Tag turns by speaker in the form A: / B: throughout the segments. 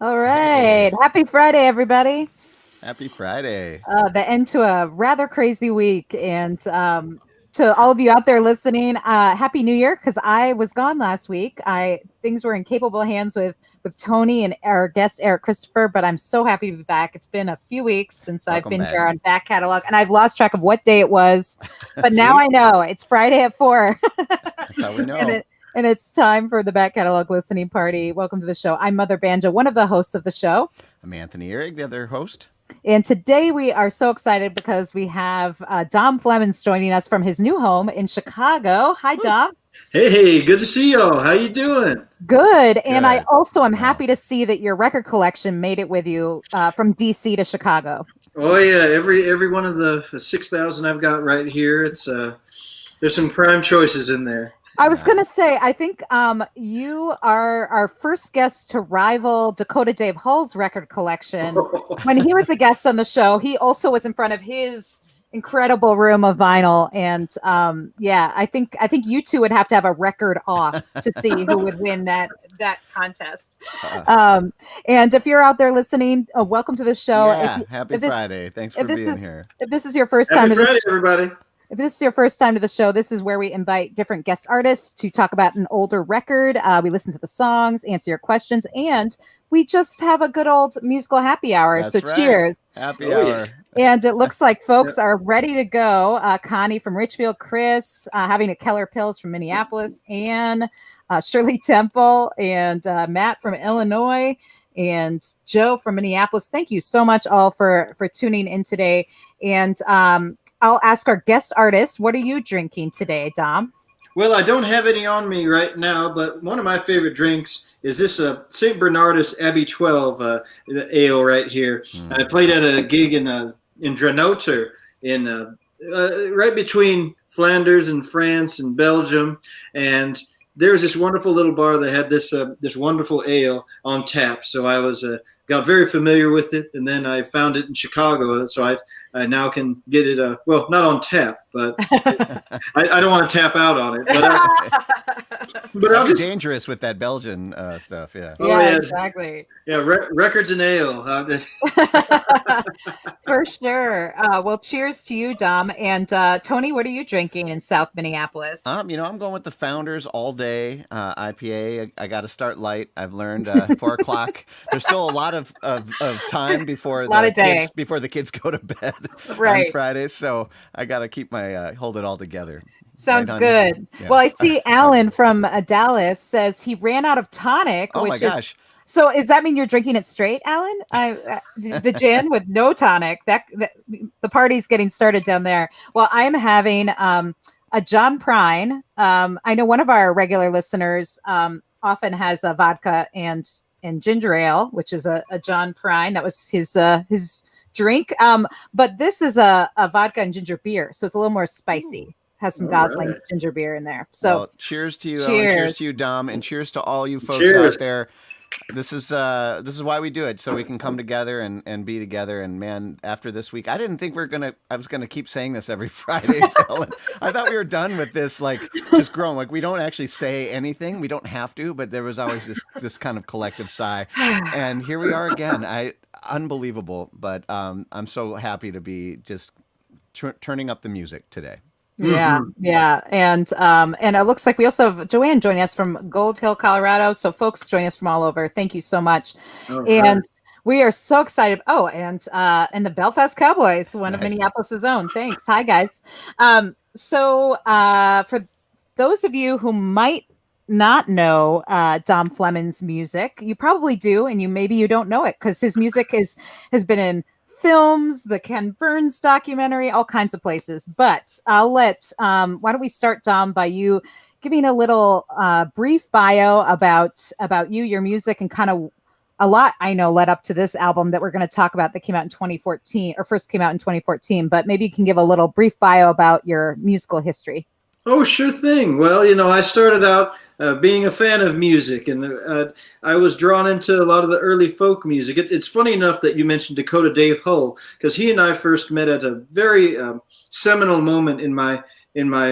A: All
B: Hey,
A: right. Happy Friday, everybody.
B: happy Friday.
A: The end to a rather crazy week. And to all of you out there listening, Happy New Year, because I was gone last week. Things were in capable hands with Tony and our guest, Eric Christopher, but I'm so happy to be back. It's been a few weeks since I've
B: Welcome
A: been
B: back.
A: here on Back Catalog, and I've lost track of what day it was. But now
B: See,
A: I know it's Friday at 4.
B: that's how we
A: and
B: know.
A: it and it's time for the Back Catalog listening party. Welcome to the show. I'm Mother Banjo, one of the hosts of the show.
B: I'm Anthony Ihrig, the other host.
A: And today we are so excited because we have Dom Flemons joining us from his new home in Chicago. Hi, Dom.
C: Hey, good to see y'all. How you doing?
A: Good. And I
B: Good.
A: also am
B: Wow.
A: happy to see that your record collection made it with you from DC to Chicago.
C: Oh yeah, every one of the 6,000 I've got right here. It's there's some prime choices in there.
A: I was going to say, I think you are our first guest to rival Dakota Dave Hull's record collection. When he was a guest on the show, he also was in front of his incredible room of vinyl. And yeah, I think you two would have to have a record off to see who would win that contest. And if you're out there listening, welcome to the show.
B: Yeah, happy Friday. Thanks for being here.
A: If this is your first time
C: Happy
A: to
C: Friday,
A: this
C: everybody.
A: if this is your first time to the show, this is where we invite different guest artists to talk about an older record. We listen to the songs, answer your questions, and we just have a good old musical happy hour.
B: That's
A: So
B: right.
A: cheers.
B: Happy
C: Oh,
B: hour.
C: yeah.
A: And it looks like folks are ready to go. Connie from Richfield, Chris, having a Keller Pills from Minneapolis, Anne, Shirley Temple, and Matt from Illinois, and Joe from Minneapolis. Thank you so much all for tuning in today. And I'll ask our guest artist, what are you drinking today, Dom?
C: Well, I don't have any on me right now, but one of my favorite drinks is this St. Bernardus Abbey 12 ale right here. I played at a gig in Grotto in right between Flanders and France and Belgium, and there's this wonderful little bar that had this wonderful ale on tap. So I was got very familiar with it, and then I found it in Chicago. So I now can get it. Well, not on tap, but I don't want to tap out on it. But I'll
B: That'd be
C: just
B: dangerous with that Belgian stuff. Yeah.
C: Oh,
A: yeah,
C: yeah.
A: exactly.
C: Records and ale.
A: For sure. Well, cheers to you, Dom. And Tony, what are you drinking in South Minneapolis?
B: I'm going with the Founders all day IPA. I got to start light. I've learned 4 o'clock. There's still a lot of time before the kids go to bed
A: Right.
B: on Fridays, so I got to keep my hold it all together.
A: Sounds
B: Right, honey?
A: good.
B: Yeah.
A: Well, I see Alan from Dallas says he ran out of tonic.
B: Oh
A: which
B: my gosh.
A: So does that mean you're drinking it straight, Alan? The gin with no tonic. That the party's getting started down there. Well, I'm having a John Prine. I know one of our regular listeners often has a vodka and ginger ale, which is a John Prine. That was his drink. But this is a vodka and ginger beer, so it's a little more spicy. Has some
C: All
A: Gosling's
C: right.
B: ginger
A: beer in there. So
B: well, cheers to you, Ellen.
A: cheers.
B: Cheers to you, Dom, and cheers to all you folks
C: Cheers.
B: out there. This is why we do it, so we can come together and be together. And man, after this week, I didn't think I was gonna keep saying this every Friday, Ellen. I thought we were done with this, like just growing. Like we don't actually say anything, we don't have to, but there was always this kind of collective sigh. And here we are again. Unbelievable, but I'm so happy to be just turning up the music today.
A: Yeah, yeah, and it looks like we also have Joanne joining us from Gold Hill, Colorado. So folks join us from all over. Thank you so much,
C: All
A: and
C: right.
A: we are so excited. Oh, and the Belfast Cowboys, one of
B: Nice.
A: Minneapolis's own. Thanks. Hi guys. So for those of you who might not know Dom Flemons' music, you probably do, and maybe you don't know it because his music has been in films, the Ken Burns documentary, all kinds of places. But I'll let, why don't we start, Dom, by you giving a little brief bio about you, your music, and kind of a lot I know led up to this album that we're going to talk about that came out in 2014, or first came out in 2014. But maybe you can give a little brief bio about your musical history.
C: Oh, sure thing. Well, I started out being a fan of music, and I was drawn into a lot of the early folk music. It's funny enough that you mentioned Dakota Dave Hull, because he and I first met at a very seminal moment in my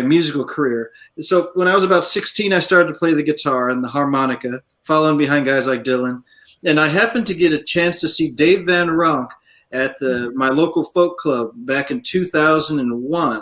C: musical career. So when I was about 16, I started to play the guitar and the harmonica, following behind guys like Dylan. And I happened to get a chance to see Dave Van Ronk at my local folk club back in 2001.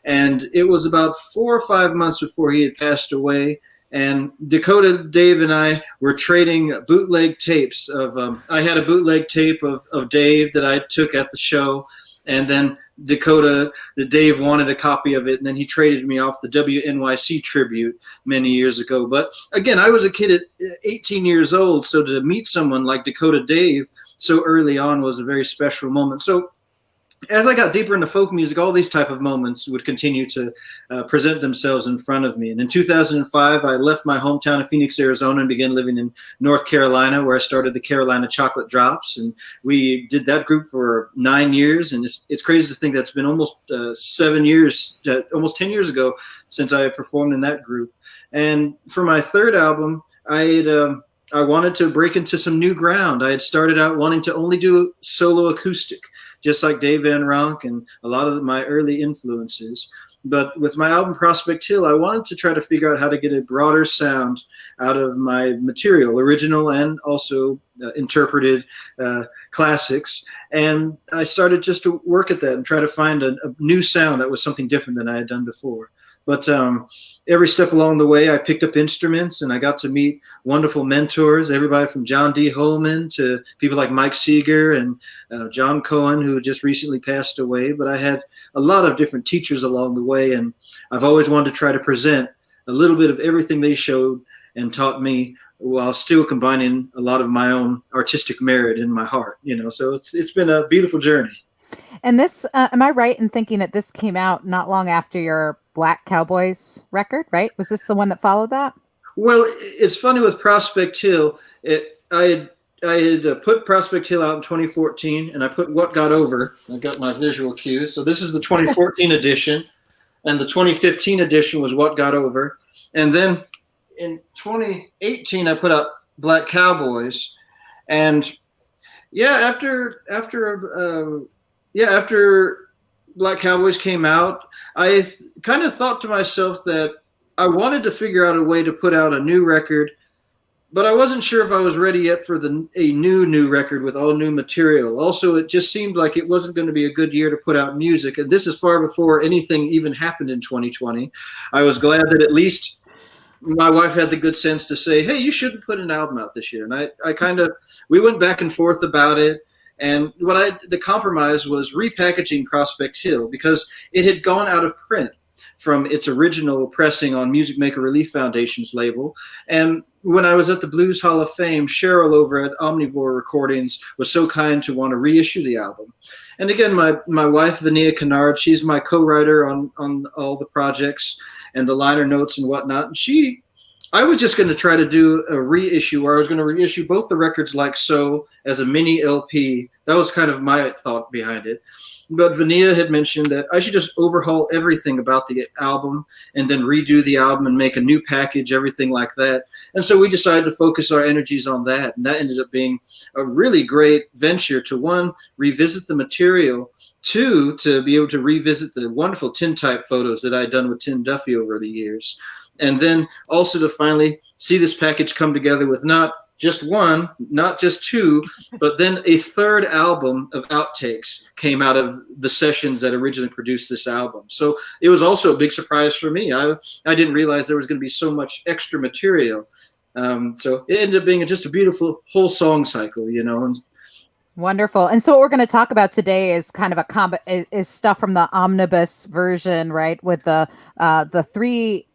C: And it was about 4 or 5 months before he had passed away. And Dakota, Dave, and I were trading bootleg tapes of. I had a bootleg tape of Dave that I took at the show, and then Dave wanted a copy of it, and then he traded me off the WNYC tribute many years ago. But again, I was a kid at 18 years old, so to meet someone like Dakota Dave so early on was a very special moment. So as I got deeper into folk music, all these type of moments would continue to present themselves in front of me. And in 2005, I left my hometown of Phoenix, Arizona, and began living in North Carolina, where I started the Carolina Chocolate Drops. And we did that group for 9 years. And it's crazy to think that's been almost 7 years, almost 10 years ago since I performed in that group. And for my third album, I wanted to break into some new ground. I had started out wanting to only do solo acoustic, just like Dave Van Ronk and a lot of my early influences. But with my album Prospect Hill, I wanted to try to figure out how to get a broader sound out of my material, original and also interpreted classics. And I started just to work at that and try to find a new sound that was something different than I had done before. But every step along the way, I picked up instruments and I got to meet wonderful mentors, everybody from John D. Holman to people like Mike Seeger and John Cohen, who just recently passed away. But I had a lot of different teachers along the way, and I've always wanted to try to present a little bit of everything they showed and taught me, while still combining a lot of my own artistic merit in my heart. So it's been a beautiful journey.
A: And this, am I right in thinking that this came out not long after your Black Cowboys record, right? Was this the one that followed that?
C: Well, it's funny with Prospect Hill. I had put Prospect Hill out in 2014, and I put What Got Over. I got my visual cues. So this is the 2014 edition, and the 2015 edition was What Got Over. And then in 2018, I put out Black Cowboys. And after Black Cowboys came out, I kind of thought to myself that I wanted to figure out a way to put out a new record, but I wasn't sure if I was ready yet for a new record with all new material. Also, it just seemed like it wasn't going to be a good year to put out music, and this is far before anything even happened in 2020. I was glad that at least my wife had the good sense to say, hey, you shouldn't put an album out this year. And we went back and forth about it. And the compromise was repackaging Prospect Hill, because it had gone out of print from its original pressing on Music Maker Relief Foundation's label. And when I was at the Blues Hall of Fame, Cheryl over at Omnivore Recordings was so kind to want to reissue the album. And again, my wife, Vania Kennard, she's my co-writer on all the projects and the liner notes and whatnot. And I was just going to try to do a reissue where I was going to reissue both the records like so as a mini LP. That was kind of my thought behind it. But Vania had mentioned that I should just overhaul everything about the album and then redo the album and make a new package, everything like that. And so we decided to focus our energies on that. And that ended up being a really great venture to, one, revisit the material, two, to be able to revisit the wonderful tintype photos that I'd done with Tim Duffy over the years. And then also to finally see this package come together with not just one, not just two, but then a third album of outtakes came out of the sessions that originally produced this album. So it was also a big surprise for me. I didn't realize there was going to be so much extra material. So it ended up being just a beautiful whole song cycle, And
A: wonderful. And so what we're going to talk about today is kind of is stuff from the Omnibus version, right? With the three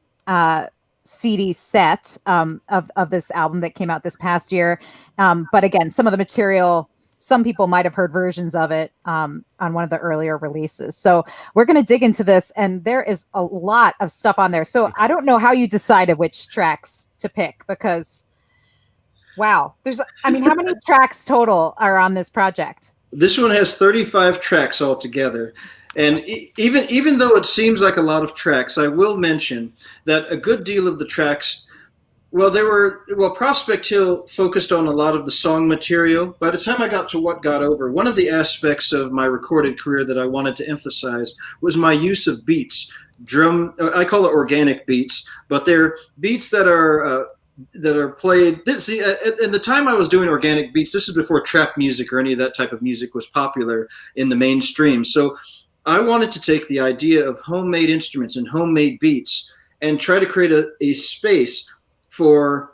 A: CD set of this album that came out this past year. But again, some of the material, some people might have heard versions of it on one of the earlier releases. So we're going to dig into this, and there is a lot of stuff on there. So I don't know how you decided which tracks to pick, because wow, how many tracks total are on this project?
C: This one has 35 tracks altogether. And even though it seems like a lot of tracks, I will mention that a good deal of the tracks, Prospect Hill focused on a lot of the song material. By the time I got to What Got Over, one of the aspects of my recorded career that I wanted to emphasize was my use of beats. I call it organic beats, but they're beats that are that are played. See, at the time I was doing organic beats, this is before trap music or any of that type of music was popular in the mainstream. So I wanted to take the idea of homemade instruments and homemade beats and try to create a space for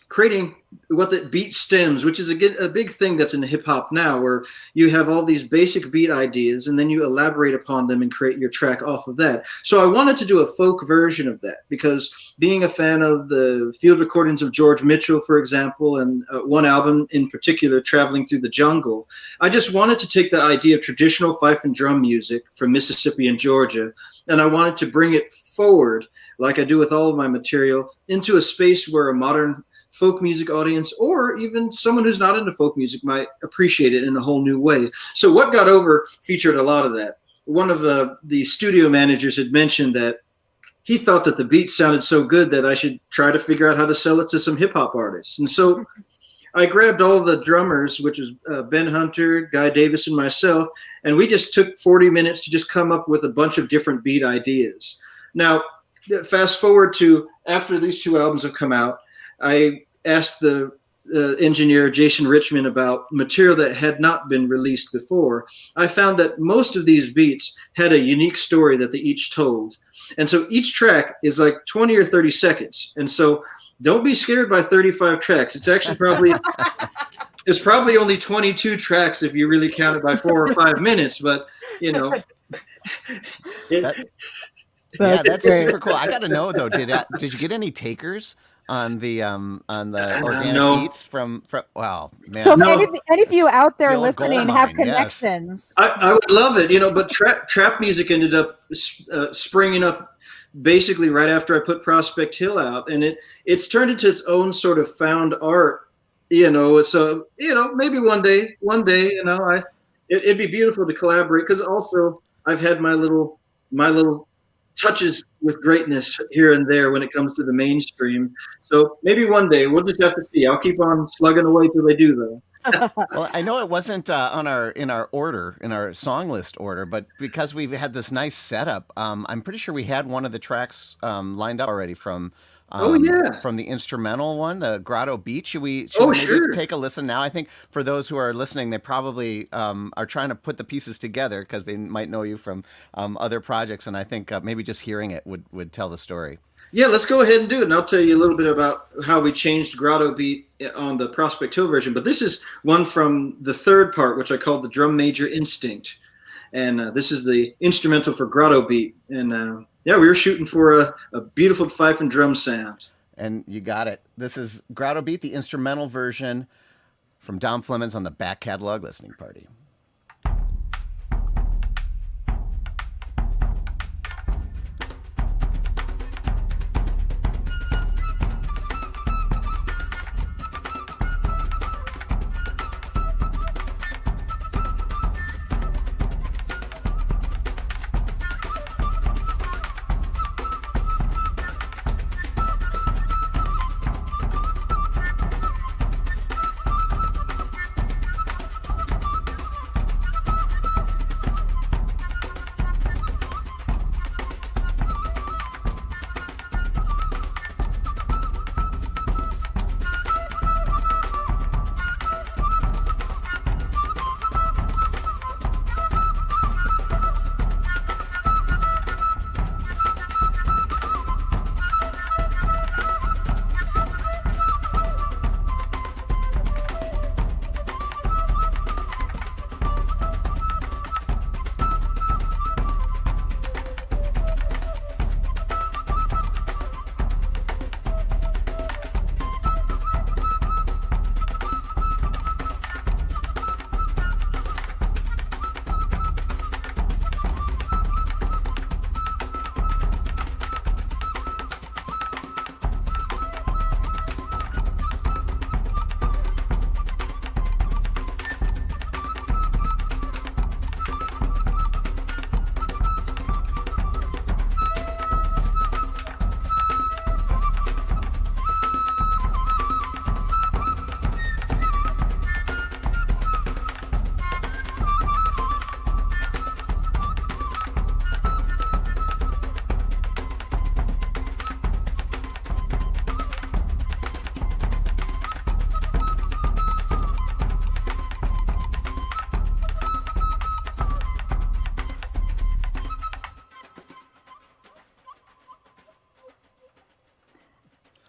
C: creating what the beat stems, which is a big thing that's in hip hop now, where you have all these basic beat ideas and then you elaborate upon them and create your track off of that. So I wanted to do a folk version of that because being a fan of the field recordings of George Mitchell, for example, and one album in particular, Traveling Through the Jungle, I just wanted to take the idea of traditional fife and drum music from Mississippi and Georgia, and I wanted to bring it forward, like I do with all of my material, into a space where a modern folk music audience or even someone who's not into folk music might appreciate it in a whole new way. So What Got Over featured a lot of that. One of the studio managers had mentioned that he thought that the beat sounded so good that I should try to figure out how to sell it to some hip hop artists. And so I grabbed all the drummers, which was Ben Hunter, Guy Davis, and myself, and we just took 40 minutes to just come up with a bunch of different beat ideas. Now, fast forward to after these two albums have come out, I asked the engineer Jason Richmond about material that had not been released before. I found that most of these beats had a unique story that they each told. And so each track is like 20 or 30 seconds. And so don't be scared by 35 tracks. It's actually probably only 22 tracks if you really count it by 4 or 5 minutes, but you know.
B: That's super cool. I got to know though, did you get any takers on the organic beats from wow, man.
A: So if any of you out there listening have connections,
C: yes. I would love it, but trap music ended up springing up basically right after I put Prospect Hill out, and it's turned into its own sort of found art, so maybe one day it'd be beautiful to collaborate, because also I've had my little touches with greatness here and there when it comes to the mainstream. So maybe one day, we'll just have to see. I'll keep on slugging away till they do, though.
B: Well, I know it wasn't in our song list order, but because we've had this nice setup, I'm pretty sure we had one of the tracks lined up already from from the instrumental one, the Grotto Beat. Should we take a listen now? I think for those who are listening, they probably are trying to put the pieces together because they might know you from other projects, and I think maybe just hearing it would tell the story.
C: Yeah, let's go ahead and do it, and I'll tell you a little bit about how we changed Grotto Beat on the Prospect Hill version. But this is one from the third part, which I called the Drum Major Instinct, and this is the instrumental for Grotto Beat. And we were shooting for a beautiful fife and drum sound.
B: And you got it. This is Grotto Beat, the instrumental version from Dom Flemons on the Back Catalog Listening Party.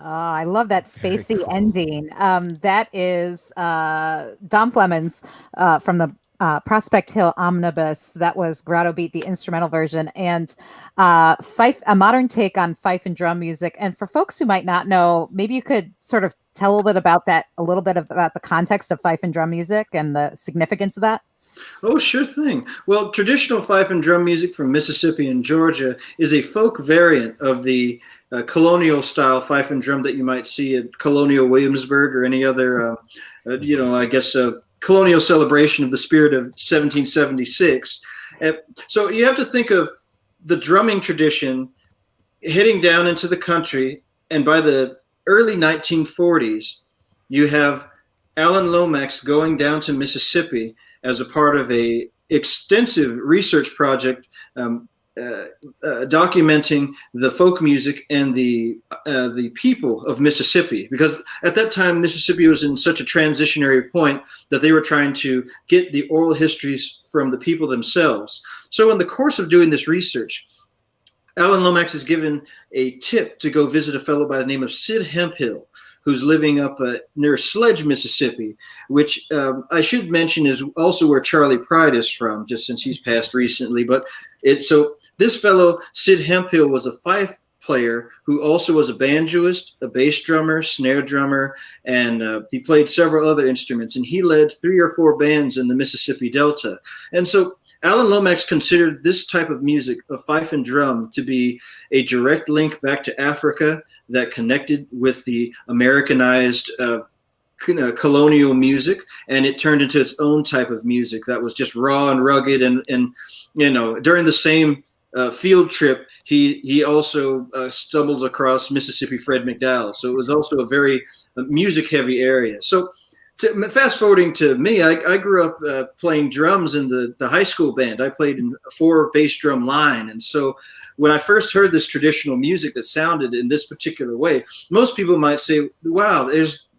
A: I love that spacey ending. That is Dom Flemons from the Prospect Hill Omnibus. That was Grotto Beat, the instrumental version, and fife, a modern take on fife and drum music. And for folks who might not know, maybe you could sort of tell a little bit about that, about the context of fife and drum music and the significance of that.
C: Oh, sure thing. Well, traditional fife and drum music from Mississippi and Georgia is a folk variant of the colonial style fife and drum that you might see at Colonial Williamsburg or any other, colonial celebration of the spirit of 1776. So you have to think of the drumming tradition heading down into the country, and by the early 1940s, you have Alan Lomax going down to Mississippi as a part of a extensive research project documenting the folk music and the people of Mississippi. Because at that time, Mississippi was in such a transitionary point that they were trying to get the oral histories from the people themselves. So in the course of doing this research, Alan Lomax is given a tip to go visit a fellow by the name of Sid Hemphill, who's living up near Sledge, Mississippi, which I should mention is also where Charlie Pride is from, just since he's passed recently. But so this fellow, Sid Hemphill, was a fife player who also was a banjoist, a bass drummer, snare drummer, and he played several other instruments. And he led 3 or 4 bands in the Mississippi Delta. And so Alan Lomax considered this type of music, of fife and drum, to be a direct link back to Africa that connected with the Americanized colonial music, and it turned into its own type of music that was just raw and rugged. And during the same field trip, he also stumbles across Mississippi Fred McDowell. So it was also a very music-heavy area. So fast forwarding to me, I grew up playing drums in the high school band. I played in a 4 bass drum line. And so when I first heard this traditional music that sounded in this particular way, most people might say, wow,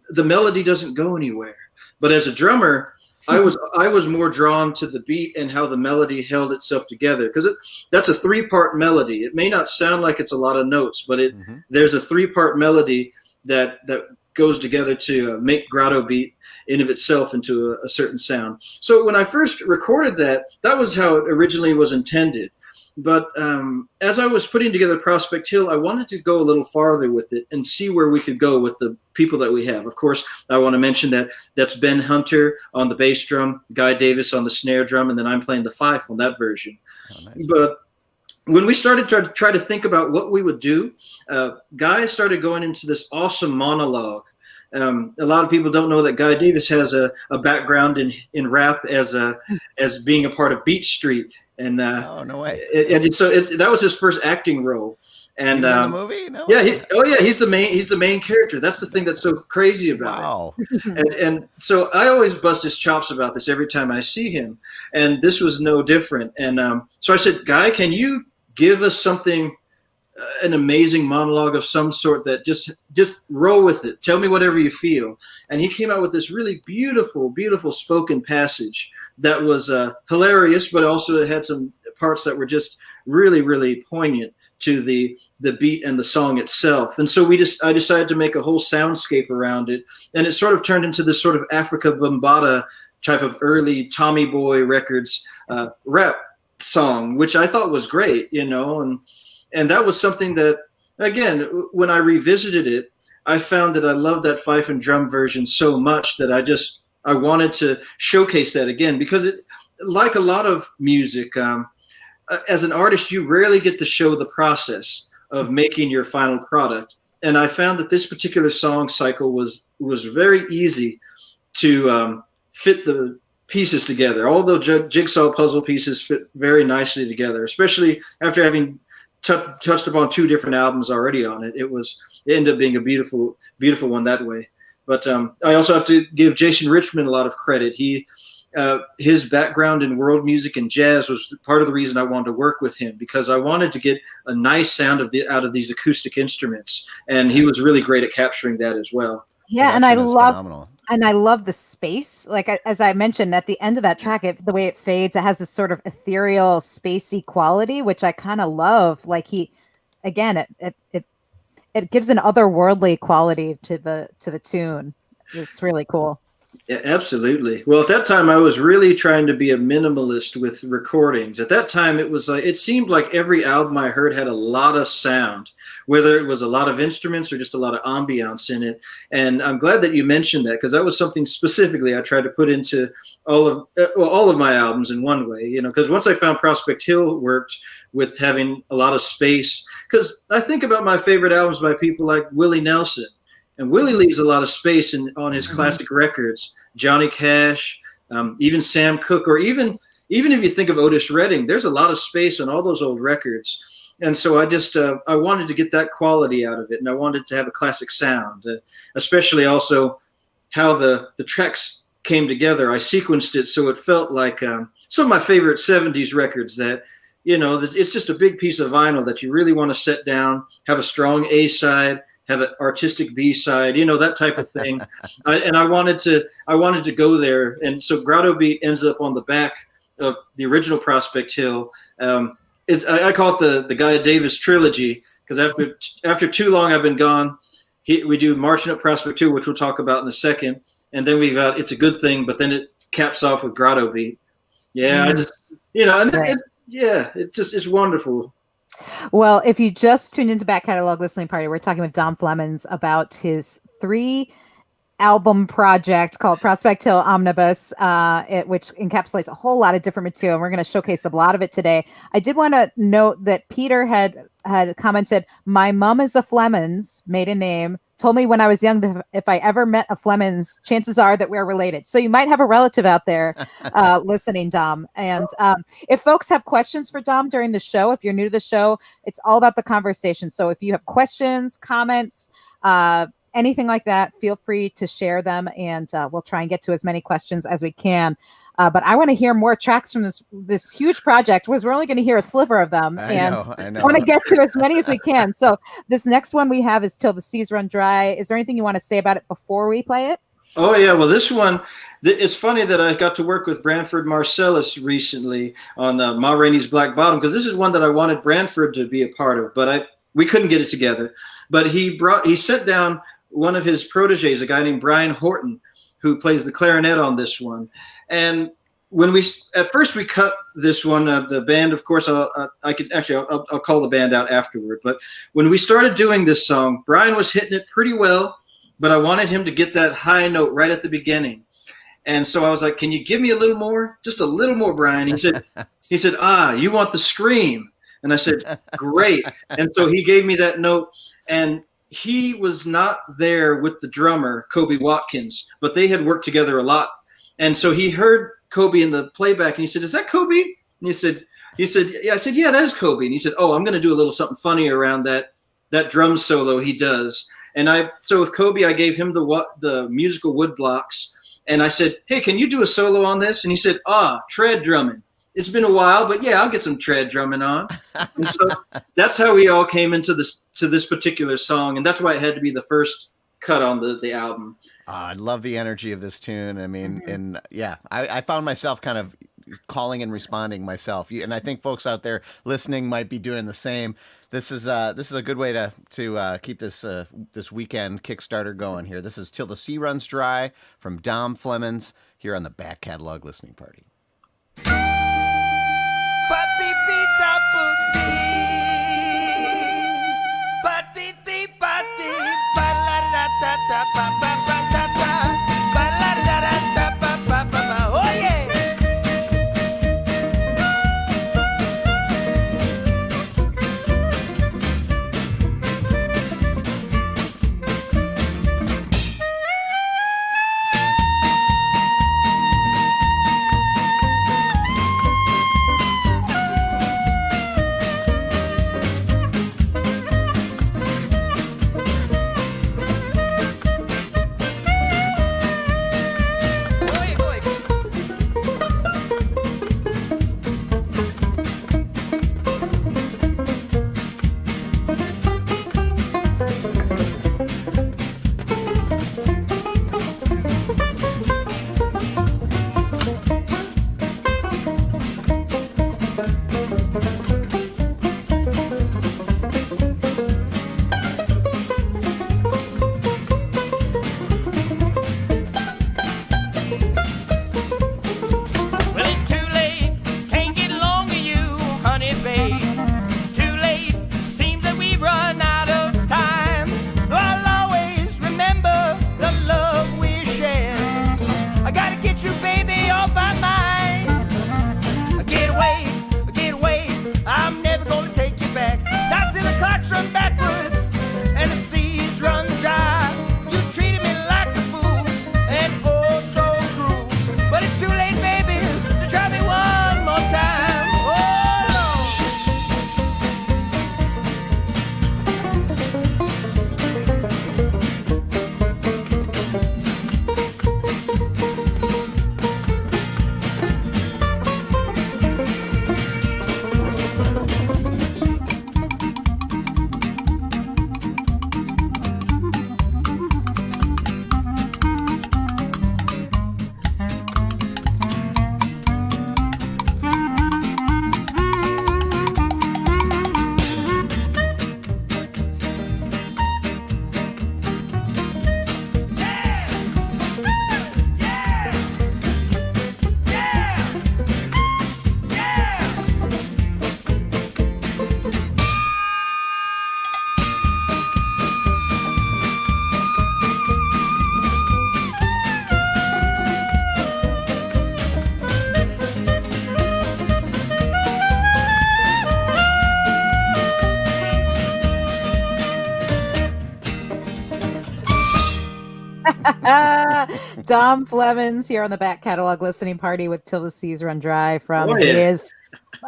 C: the melody doesn't go anywhere. But as a drummer, I was more drawn to the beat and how the melody held itself together, because that's a 3-part melody. It may not sound like it's a lot of notes, but there's a 3-part melody that goes together to make Grotto Beat in of itself into a certain sound. So when I first recorded that was how it originally was intended. But as I was putting together Prospect Hill, I wanted to go a little farther with it and see where we could go with the people that we have. Of course, I want to mention that's Ben Hunter on the bass drum, Guy Davis on the snare drum, and then I'm playing the fife on that version. Oh, nice. But when we started to try to think about what we would do, Guy started going into this awesome monologue. A lot of people don't know that Guy Davis has a background in rap as being a part of Beach Street, and
B: oh, no way!
C: And so that was his first acting role. And
B: the movie, no?
C: Yeah, he's the main character. That's the thing that's so crazy about it. And so I always bust his chops about this every time I see him, and this was no different. And so I said, Guy, can you give us something? An amazing monologue of some sort that just roll with it. Tell me whatever you feel. And he came out with this really beautiful, beautiful spoken passage that was hilarious, but also it had some parts that were just really, really poignant to the beat and the song itself. And so I decided to make a whole soundscape around it. And it sort of turned into this sort of Africa Bambaataa type of early Tommy Boy Records rap song, which I thought was great, and that was something that, again, when I revisited it, I found that I loved that fife and drum version so much that I wanted to showcase that again, because it, like a lot of music, as an artist, you rarely get to show the process of making your final product. And I found that this particular song cycle was very easy to fit the pieces together. All the jigsaw puzzle pieces fit very nicely together, especially after having touched upon 2 different albums already on it. It ended up being a beautiful, beautiful one that way. But I also have to give Jason Richmond a lot of credit. His background in world music and jazz was part of the reason I wanted to work with him, because I wanted to get a nice sound out of these acoustic instruments, and he was really great at capturing that as well.
A: Yeah, and I love the space. Like as I mentioned at the end of that track, the way it fades, it has this sort of ethereal, spacey quality, which I kind of love. Like it it gives an otherworldly quality to the tune. It's really cool.
C: Yeah, absolutely. Well, at that time, I was really trying to be a minimalist with recordings. At that time, it was like it seemed like every album I heard had a lot of sound, whether it was a lot of instruments or just a lot of ambiance in it. And I'm glad that you mentioned that, because that was something specifically I tried to put into all of my albums in one way. You know, because once I found Prospect Hill worked with having a lot of space, because I think about my favorite albums by people like Willie Nelson. And Willie leaves a lot of space on his classic records, Johnny Cash, even Sam Cooke, or even if you think of Otis Redding, there's a lot of space on all those old records. And so I just I wanted to get that quality out of it, and I wanted to have a classic sound, especially also how the tracks came together. I sequenced it so it felt like some of my favorite 70s records that, you know, it's just a big piece of vinyl that you really want to set down, have a strong A side, have an artistic B side, you know, that type of thing. And I wanted to go there. And so Grotto Beat ends up on the back of the original Prospect Hill. I call it the Guy Davis trilogy, because after Too Long I've Been Gone, we do Marching Up Prospect 2, which we'll talk about in a second. And then we got It's a Good Thing, but then it caps off with Grotto Beat. Yeah, I just, you know, and right. It's wonderful.
A: Well, if you just tuned into Back Catalog Listening Party, we're talking with Dom Flemons about his 3-album project called Prospect Hill Omnibus, which encapsulates a whole lot of different material. And we're going to showcase a lot of it today. I did want to note that Peter had commented, "My mom is a Flemons, maiden name, told me when I was young that if I ever met a Flemons, chances are that we're related." So you might have a relative out there listening, Dom. And if folks have questions for Dom during the show, if you're new to the show, it's all about the conversation. So if you have questions, comments, anything like that, feel free to share them, and we'll try and get to as many questions as we can. But I want to hear more tracks from this huge project, because we're only going to hear a sliver of them. I know. I want to get to as many as we can. So this next one we have is Till the Seas Run Dry. Is there anything you want to say about it before we play it?
C: Oh, yeah. Well, this one, it's funny that I got to work with Branford Marcellus recently on Ma Rainey's Black Bottom, because this is one that I wanted Branford to be a part of, but we couldn't get it together. But he sent down one of his proteges, a guy named Brian Horton, who plays the clarinet on this one. And when at first we cut this one, the band, of course, I'll call the band out afterward. But when we started doing this song, Brian was hitting it pretty well, but I wanted him to get that high note right at the beginning. And so I was like, "Can you give me a little more? Just a little more, Brian?" He said, "You want the scream?" And I said, "Great." And so he gave me that note, and he was not there with the drummer, Kobe Watkins, but they had worked together a lot. And so he heard Kobe in the playback, and he said, "Is that Kobe?" And he said, "Yeah." I said, "Yeah, that is Kobe." And he said, "Oh, I'm going to do a little something funny around that drum solo he does." And so with Kobe, I gave him the musical wood blocks, and I said, "Hey, can you do a solo on this?" And he said, "Tread drumming. It's been a while, but yeah, I'll get some tread drumming on." And so that's how we all came into this particular song, and that's why it had to be the first cut on the album.
B: I love the energy of this tune. I mean, and yeah, I found myself kind of calling and responding myself, and I think folks out there listening might be doing the same. This is a good way to keep this weekend Kickstarter going here. This is Till the Sea Runs Dry from Dom Flemons here on the Back Catalog Listening Party.
A: Dom Flemons here on the back catalog listening party with Till the Seas Run Dry from his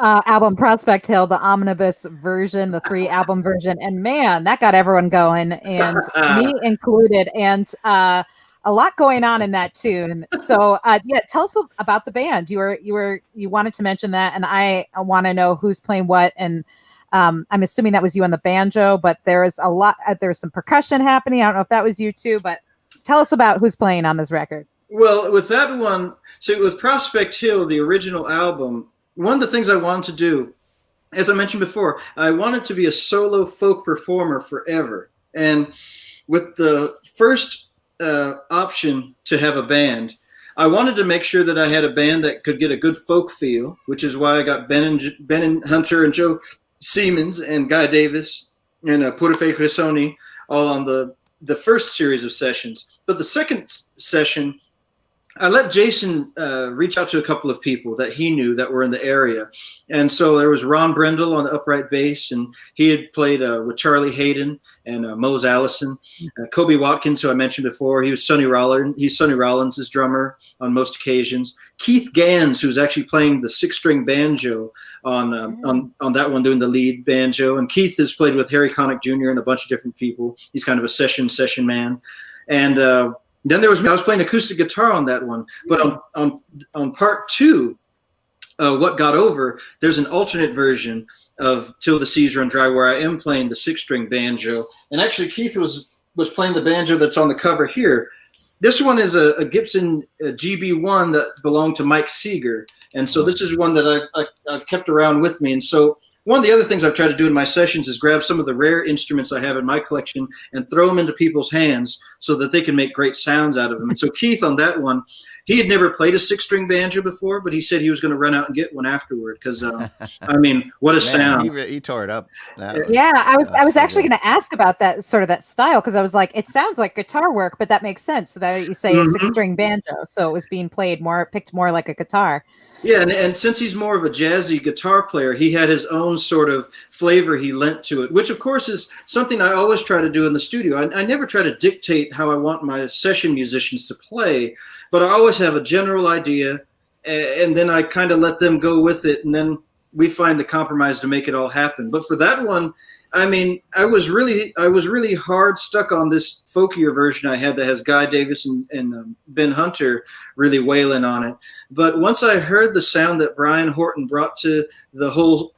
A: album Prospect Hill, the Omnibus version, the 3-album version. And man, that got everyone going, and me included. And a lot going on in that tune. So yeah, tell us about the band. You wanted to mention that, and I want to know who's playing what. And I'm assuming that was you on the banjo, but there's some percussion happening. I don't know if that was you too, but tell us about who's playing on this record.
C: Well, with that one, so with Prospect Hill, the original album, one of the things I wanted to do, as I mentioned before, I wanted to be a solo folk performer forever. And with the first option to have a band, I wanted to make sure that I had a band that could get a good folk feel, which is why I got Ben and Hunter and Joe Siemens and Guy Davis and Purife Cresoni all on the first series of sessions. But the second session, I let Jason reach out to a couple of people that he knew that were in the area. And so there was Ron Brendel on the upright bass, and he had played with Charlie Hayden and Mose Allison. Kobe Watkins, who I mentioned before, he's Sonny Rollins' drummer on most occasions. Keith Gans, who's actually playing the 6-string banjo on that one, doing the lead banjo. And Keith has played with Harry Connick Jr. and a bunch of different people. He's kind of a session man. And then there was me. I was playing acoustic guitar on that one. But on part 2, What Got Over, there's an alternate version of Till the Seas Run Dry where I am playing the 6-string banjo. And actually Keith was playing the banjo that's on the cover here. This one is a Gibson GB1 that belonged to Mike Seeger. And so this is one that I've kept around with me. And so one of the other things I've tried to do in my sessions is grab some of the rare instruments I have in my collection and throw them into people's hands so that they can make great sounds out of them. And so Keith on that one, he had never played a 6-string banjo before, but he said he was going to run out and get one afterward because, I mean, what a sound.
B: He tore it up.
A: Yeah, I was actually going to ask about that sort of that style because I was like, it sounds like guitar work, but that makes sense. So that you say a 6-string banjo, so it was being picked more like a guitar.
C: Yeah, and since he's more of a jazzy guitar player, he had his own sort of flavor he lent to it, which of course is something I always try to do in the studio. I never try to dictate how I want my session musicians to play, but I always have a general idea, and then I kind of let them go with it, and then we find the compromise to make it all happen. But for that one, I mean, I was really hard stuck on this folkier version I had that has Guy Davis and Ben Hunter really wailing on it. But once I heard the sound that Brian Horton brought to the whole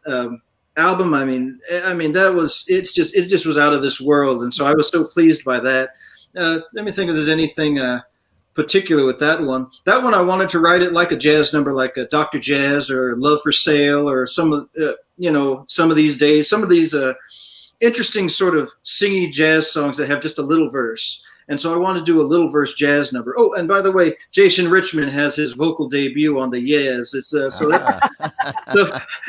C: album, I mean it just was out of this world, and so I was so pleased by that. Let me think if there's anything particular with that one. That one I wanted to write it like a jazz number, like a Dr. Jazz or Love for Sale or some of these interesting sort of singy jazz songs that have just a little verse. And so I want to do a little verse jazz number. Oh, and by the way, Jason Richmond has his vocal debut on the Yes. It's so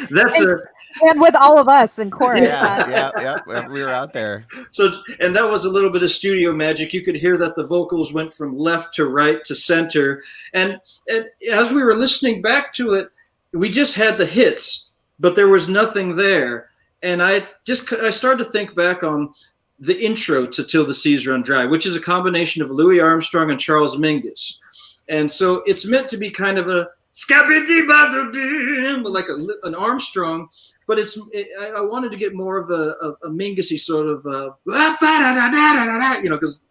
C: that's
A: and with all of us in chorus.
B: Yeah, we were out there.
C: So, and that was a little bit of studio magic. You could hear that the vocals went from left to right to center. And as we were listening back to it, we just had the hits, but there was nothing there. And I started to think back on the intro to Till the Seas Run Dry, which is a combination of Louis Armstrong and Charles Mingus. And so it's meant to be kind of a like an Armstrong, but I wanted to get more of a Mingusy sort of, because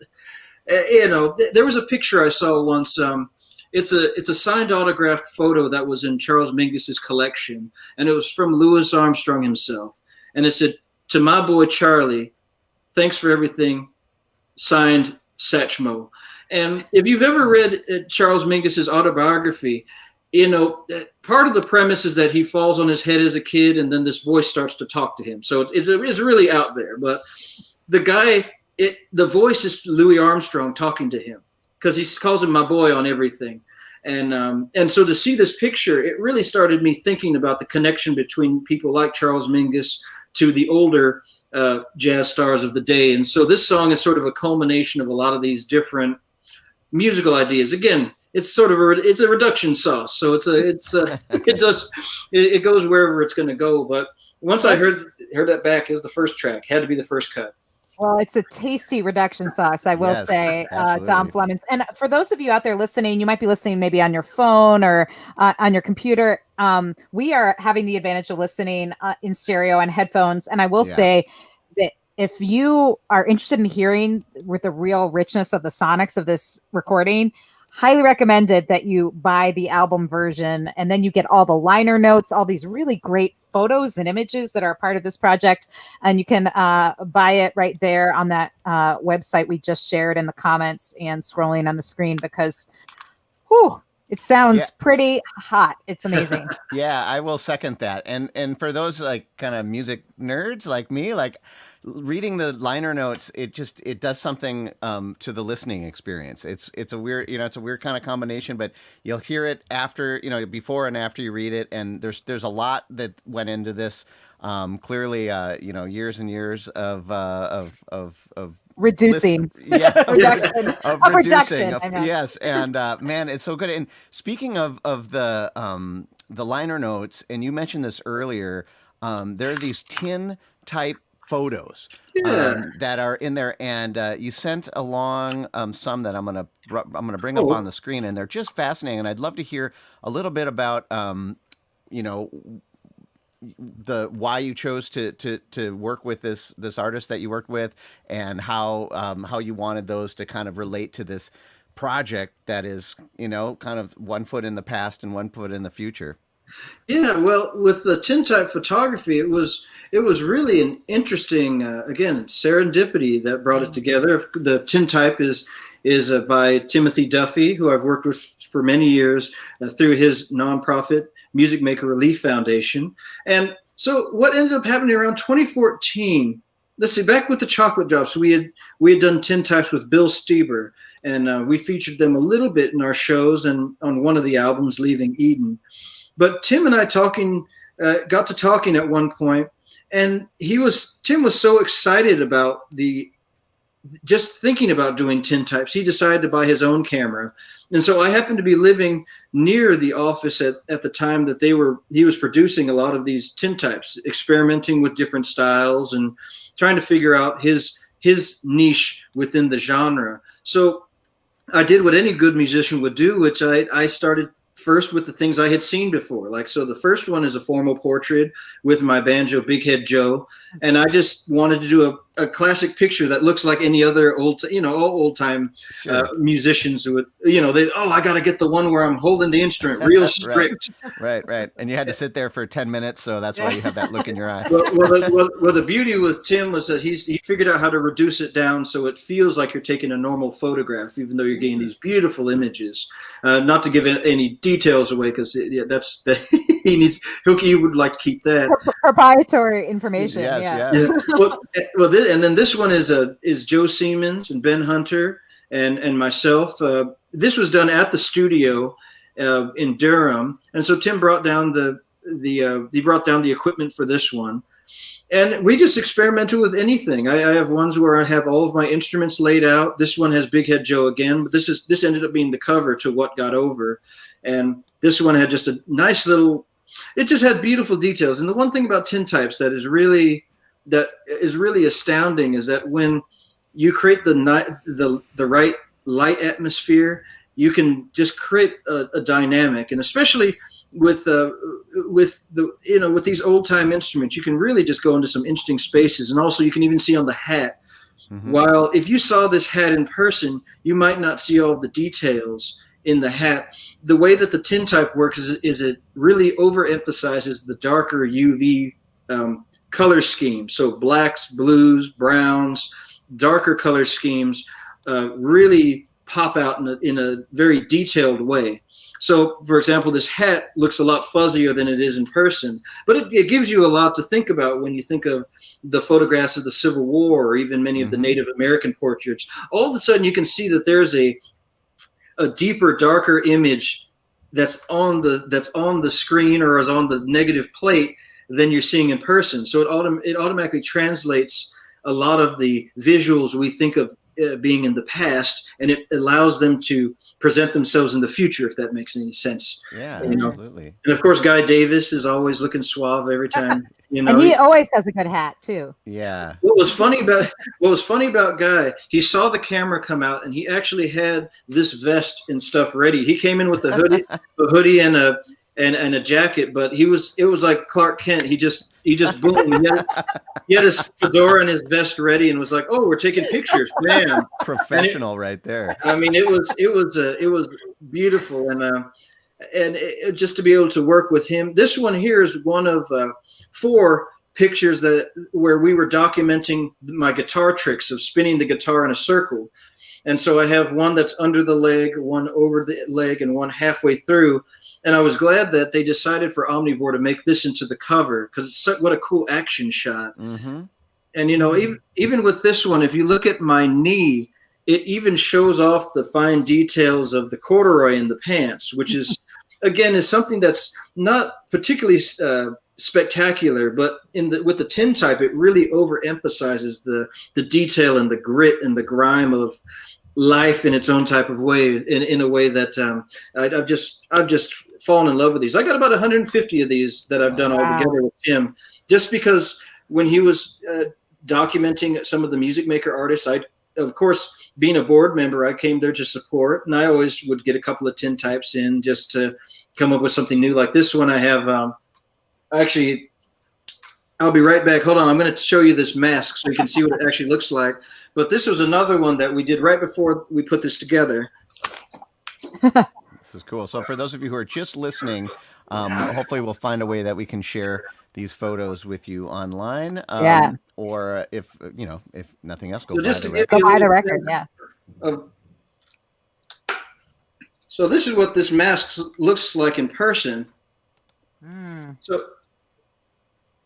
C: there was a picture I saw once. It's a signed autographed photo that was in Charles Mingus's collection, and it was from Louis Armstrong himself. And it said, "To my boy Charlie, thanks for everything, signed Satchmo." And if you've ever read Charles Mingus's autobiography, part of the premise is that he falls on his head as a kid, and then this voice starts to talk to him. So it's really out there. But the voice is Louis Armstrong talking to him because he calls him my boy on everything. And so to see this picture, it really started me thinking about the connection between people like Charles Mingus to the older jazz stars of the day. And so this song is sort of a culmination of a lot of these different musical ideas. Again, it's sort of it's a reduction sauce. So it goes wherever it's going to go. But once I heard that back as the first track, had to be the first cut.
A: Well, it's a tasty reduction sauce, I will
B: Yes,
A: say, Dom
B: absolutely.
A: Flemons. And for those of you out there listening, you might be listening maybe on your phone or on your computer. We are having the advantage of listening in stereo and headphones. And I will
B: Yeah.
A: say that if you are interested in hearing with the real richness of the sonics of this recording, highly recommended that you buy the album version, and then you get all the liner notes, all these really great photos and images that are part of this project, and you can buy it right there on that website we just shared in the comments and scrolling on the screen, because whew, it sounds pretty hot. It's amazing.
B: Yeah, I will second that. And for those like kind of music nerds like me, like reading the liner notes, it does something to the listening experience. It's a weird, it's a weird kind of combination, but you'll hear it after, before and after you read it, and there's a lot that went into this. Clearly, years and years of
A: Reducing.
B: Yes,
A: Reduction.
B: of
A: Of
B: reducing.
A: reduction, I know.
B: Yes, and man, it's so good. And speaking of the liner notes, and you mentioned this earlier, there are these tin type photos that are in there, and you sent along some that I'm gonna bring up on the screen, and they're just fascinating. And I'd love to hear a little bit about the why you chose to work with this artist that you worked with, and how you wanted those to kind of relate to this project that is kind of one foot in the past and one foot in the future.
C: Yeah, well, with the tintype photography, it was really an interesting again serendipity that brought it together. The tintype is by Timothy Duffy, who I've worked with for many years through his nonprofit Music Maker Relief Foundation. And so what ended up happening around 2014, let's see, back with the Chocolate Drops, we had done tintypes with Bill Stieber, and we featured them a little bit in our shows and on one of the albums, Leaving Eden. But Tim and I got to talking at one point, and Tim was so excited about just thinking about doing tintypes. He decided to buy his own camera. And so I happened to be living near the office at the time that he was producing a lot of these tintypes, experimenting with different styles and trying to figure out his niche within the genre. So I did what any good musician would do, which I started first with the things I had seen before. So the first one is a formal portrait with my banjo, Big Head Joe. And I just wanted to do a classic picture that looks like any other all old time musicians would, I got to get the one where I'm holding the instrument real strict.
B: Right. And you had to sit there for 10 minutes. So that's why you have that look in your eye.
C: Well, the beauty with Tim was that he figured out how to reduce it down so it feels like you're taking a normal photograph, even though you're getting these beautiful images. Not to give any details away, because that's he would like to keep that
A: proprietary information.
B: Yeah.
C: And then this one is Joe Siemens and Ben Hunter and myself. This was done at the studio in Durham, and so Tim brought down he brought down the equipment for this one, and we just experimented with anything. I have ones where I have all of my instruments laid out. This one has Big Head Joe again, but this ended up being the cover to What Got Over, and this one had just a nice little. It just had beautiful details, and the one thing about tintypes that is really astounding is that when you create the right light atmosphere, you can just create a dynamic. And especially with these old time instruments, you can really just go into some interesting spaces. And also you can even see on the hat. Mm-hmm. While if you saw this hat in person, you might not see all of the details in the hat. The way that the tintype works is it really overemphasizes the darker UV color scheme. So blacks, blues, browns, darker color schemes really pop out in a very detailed way. So, for example, this hat looks a lot fuzzier than it is in person, but it gives you a lot to think about when you think of the photographs of the Civil War or even many of the Native American portraits. All of a sudden, you can see that there's a deeper, darker image that's on the screen or is on the negative plate than you're seeing in person. So it automatically translates a lot of the visuals we think of being in the past, and it allows them to present themselves in the future, if that makes any sense.
B: Yeah,
C: You know?
B: absolutely.
C: And of course, Guy Davis is always looking suave every time. You know,
A: And he always has a good hat too.
B: Yeah.
C: what was funny about Guy, he saw the camera come out and he actually had this vest and stuff ready. He came in with a hoodie and a jacket, but it was like Clark Kent. He just boom. He had his fedora and his vest ready and was like, "Oh, we're taking pictures." Bam.
B: Professional right there.
C: I mean, it was beautiful, and just to be able to work with him. This one here is one of 4 pictures where we were documenting my guitar tricks of spinning the guitar in a circle. And so I have one that's under the leg, one over the leg, and one halfway through. And I was glad that they decided for Omnivore to make this into the cover, because what a cool action shot.
B: Mm-hmm.
C: And, you know, even with this one, if you look at my knee, it even shows off the fine details of the corduroy in the pants, which is, again, is something that's not particularly spectacular, but with the tintype, it really overemphasizes the detail and the grit and the grime of life in its own type of way, in a way that I've just fallen in love with these. I got about 150 of these that I've done all together with Tim, just because when he was documenting some of the music maker artists, of course, being a board member, I came there to support, and I always would get a couple of tintypes in just to come up with something new. Like this one I have, actually, I'll be right back. Hold on. I'm going to show you this mask so you can see what it actually looks like. But this was another one that we did right before we put this together.
B: This is cool. So for those of you who are just listening, hopefully we'll find a way that we can share these photos with you online. Or if nothing else, go buy the record.
A: Go buy the record, yeah.
C: So this is what this mask looks like in person.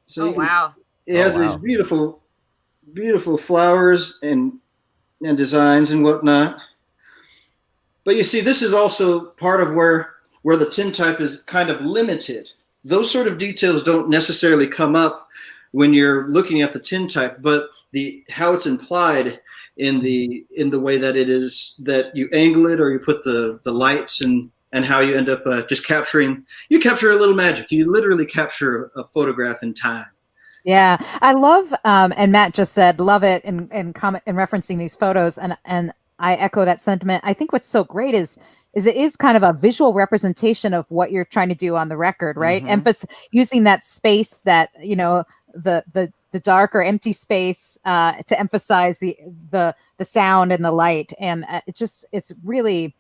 C: So
D: wow.
C: It has these beautiful, beautiful flowers and designs and whatnot. But you see, this is also part of where the tintype is kind of limited. Those sort of details don't necessarily come up when you're looking at the tintype, but how it's implied in the way that it is, that you angle it or you put the lights and how you end up just capture a little magic. You literally capture a photograph in time.
A: Yeah, I love, and Matt just said, love it in referencing these photos, and I echo that sentiment. I think what's so great is it is kind of a visual representation of what you're trying to do on the record, right?
B: Mm-hmm.
A: Using that space, that, you know, the dark or empty space to emphasize the sound and the light, and it's really.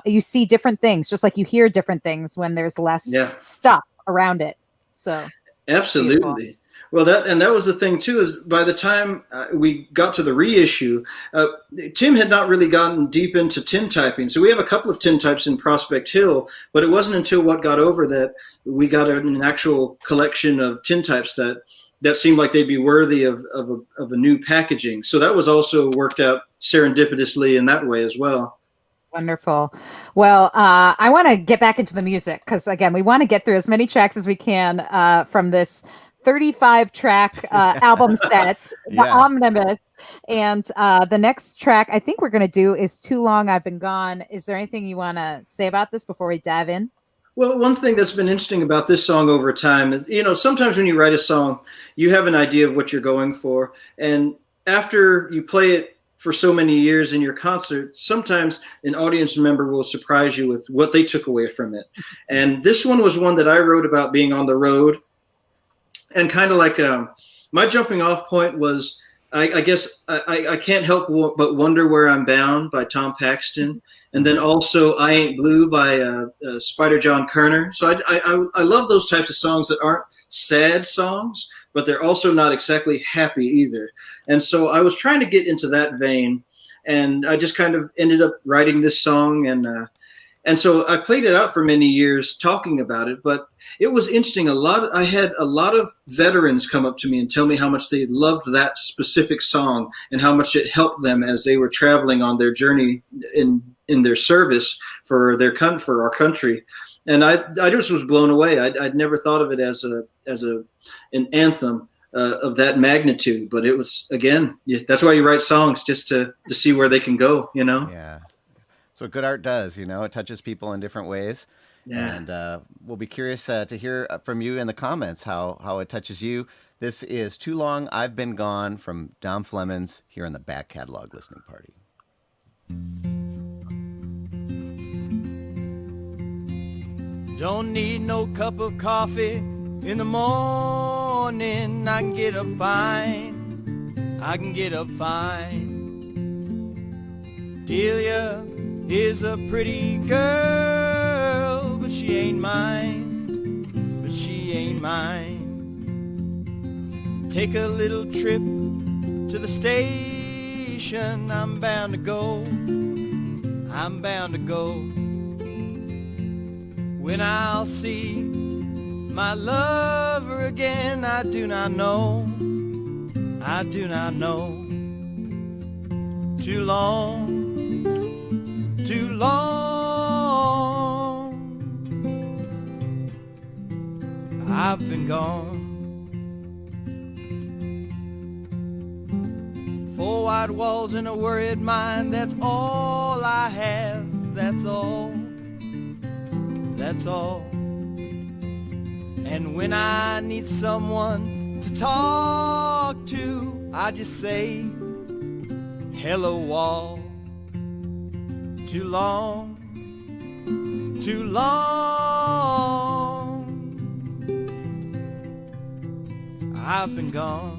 A: You see different things, just like you hear different things when there's less stuff around it. So
C: absolutely. Beautiful. Well, that was the thing too, is by the time we got to the reissue, Tim had not really gotten deep into tintyping. So we have a couple of tintypes in Prospect Hill, but it wasn't until What Got Over that we got an actual collection of tintypes that seemed like they'd be worthy of a new packaging. So that was also worked out serendipitously in that way as well.
A: Wonderful. Well, I want to get back into the music because, again, we want to get through as many tracks as we can from this 35-track album set, the Omnibus. And the next track I think we're going to do is Too Long I've Been Gone. Is there anything you want to say about this before we dive in?
C: Well, one thing that's been interesting about this song over time is, you know, sometimes when you write a song, you have an idea of what you're going for. And after you play it for so many years in your concert, sometimes an audience member will surprise you with what they took away from it. And this one was one that I wrote about being on the road. And kind of like my jumping off point was, I guess, I can't help but wonder where I'm bound by Tom Paxton. And then also I Ain't Blue by Spider John Kerner. So I love those types of songs that aren't sad songs, but they're also not exactly happy either. And so I was trying to get into that vein, and I just kind of ended up writing this song. And so I played it out for many years talking about it, but it was interesting. I had a lot of veterans come up to me and tell me how much they loved that specific song and how much it helped them as they were traveling on their journey in their service for our country. And I just was blown away. I'd never thought of it as an anthem. of that magnitude. But it was, again, that's why you write songs, just to see where they can go, you know?
B: Yeah. That's what good art does, you know, it touches people in different ways.
C: Yeah.
B: And we'll be curious to hear from you in the comments how it touches you. This is Too Long I've Been Gone from Dom Flemons here on the Back Catalog Listening Party.
D: Don't need no cup of coffee in the morning. I can get up fine. I can get up fine. Delia is a pretty girl, but she ain't mine. But she ain't mine. Take a little trip to the station. I'm bound to go. I'm bound to go. When I'll see my lover again, I do not know. I do not know. Too long, too long, I've been gone. 4 white walls and a worried mind, that's all I have, that's all, that's all. And when I need someone to talk to, I just say, hello wall. Too long, too long, I've been gone.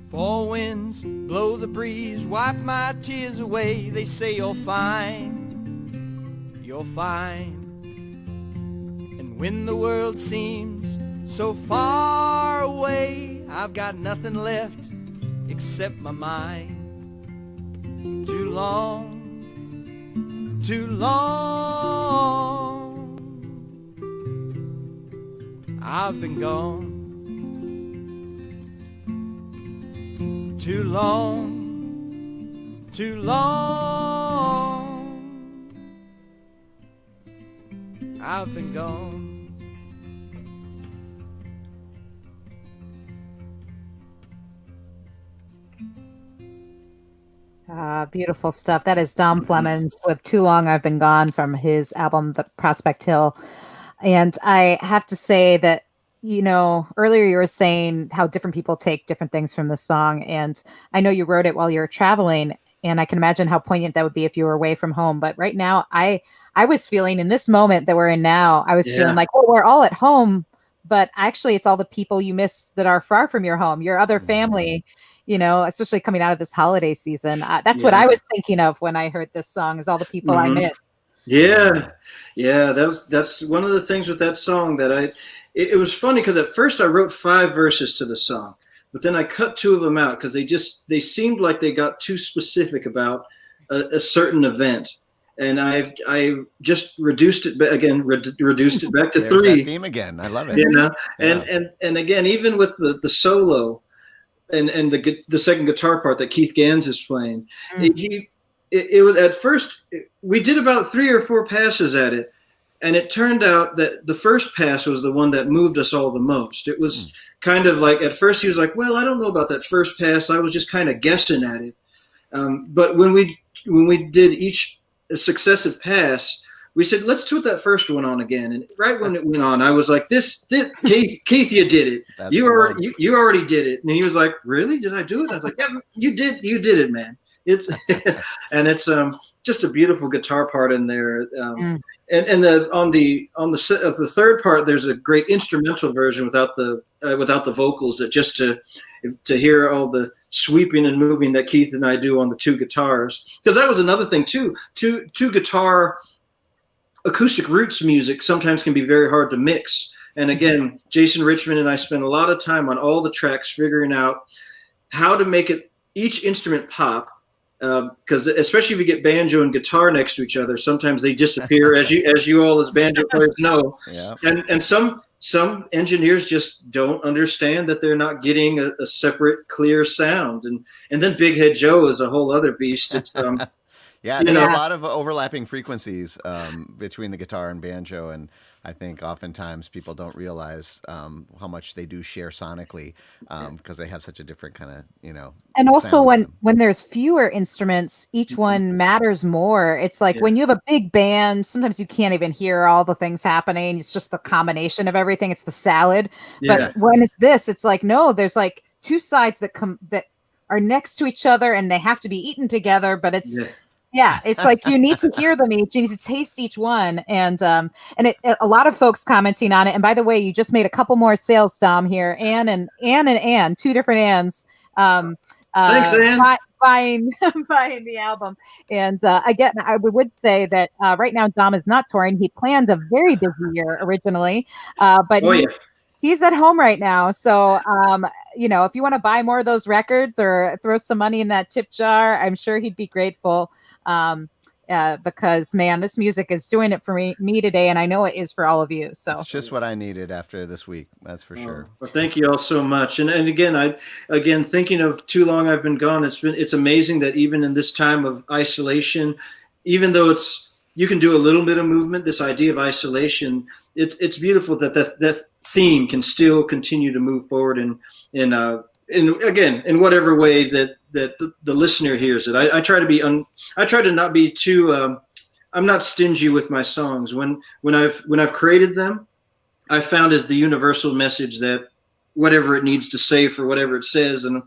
D: Four winds blow the breeze, wipe my tears away. They say you're fine, you're fine. And when the world seems so far away, I've got nothing left except my mind. Too long, too long, I've been gone. Too long, too long, I've been gone.
A: Beautiful stuff. That is Dom Flemons with Too Long I've Been Gone from his album, The Prospect Hill. And I have to say that, you know, earlier you were saying how different people take different things from the song. And I know you wrote it while you were traveling, and I can imagine how poignant that would be if you were away from home. But right now, I was feeling in this moment that we're in now, I was feeling like, well, we're all at home, but actually it's all the people you miss that are far from your home, your other family, you know, especially coming out of this holiday season. That's what I was thinking of when I heard this song, is all the people I miss.
C: Yeah. That's one of the things with that song that it was funny, because at first I wrote 5 verses to the song, but then I cut 2 of them out because they seemed like they got too specific about a certain event. And I just reduced it reduced it back to 3.
B: That theme again. I love it.
C: You know, and again, even with the solo and the second guitar part that Keith Gans is playing, it was, at first we did about 3 or 4 passes at it, and it turned out that the first pass was the one that moved us all the most. It was kind of like, at first he was like, well, I don't know about that first pass. I was just kind of guessing at it. But when we did each successive pass, we said, let's put that first one on again. And right when it went on, I was like, this Keith, you did it. You already did it. And he was like, really? Did I do it? I was like, yeah, you did it, man. It's and it's just a beautiful guitar part in there. And on the third part, there's a great instrumental version without the vocals, that just to hear all the sweeping and moving that Keith and I do on the 2 guitars. Because that was another thing too. Two guitar acoustic roots music sometimes can be very hard to mix. And again, Jason Richmond and I spent a lot of time on all the tracks figuring out how to make it each instrument pop. Because especially if you get banjo and guitar next to each other, sometimes they disappear, as you all as banjo players know.
B: Yeah.
C: And some engineers just don't understand that they're not getting a separate, clear sound. And then Big Head Joe is a whole other beast. It's
B: yeah, there's a lot of overlapping frequencies between the guitar and banjo, and I think oftentimes people don't realize how much they do share sonically because they have such a different kind of,
A: And also
B: sound.
A: when there's fewer instruments, each one matters more. It's like when you have a big band, sometimes you can't even hear all the things happening. It's just the combination of everything. It's the salad.
C: Yeah.
A: But when it's this, it's like, no, there's like two sides that are next to each other and they have to be eaten together, but it's it's like you need to hear them each. You need to taste each one, and a lot of folks commenting on it. And by the way, you just made a couple more sales, Dom. Here, Ann, two different Anns.
C: Thanks, Ann.
A: Buying the album, and again, I would say that right now Dom is not touring. He planned a very busy year originally, but he's at home right now. So, if you want to buy more of those records or throw some money in that tip jar, I'm sure he'd be grateful. Because man, this music is doing it for me today, and I know it is for all of you. So
B: it's just what I needed after this week. That's for sure.
C: Well, thank you all so much. And again, thinking of Too Long I've Been Gone, it's amazing that even in this time of isolation, even though you can do a little bit of movement, this idea of isolation, it's beautiful that theme can still continue to move forward in whatever way that the listener hears it. I try to not be too I'm not stingy with my songs. When I've created them, I found as the universal message that whatever it needs to say for whatever it says, and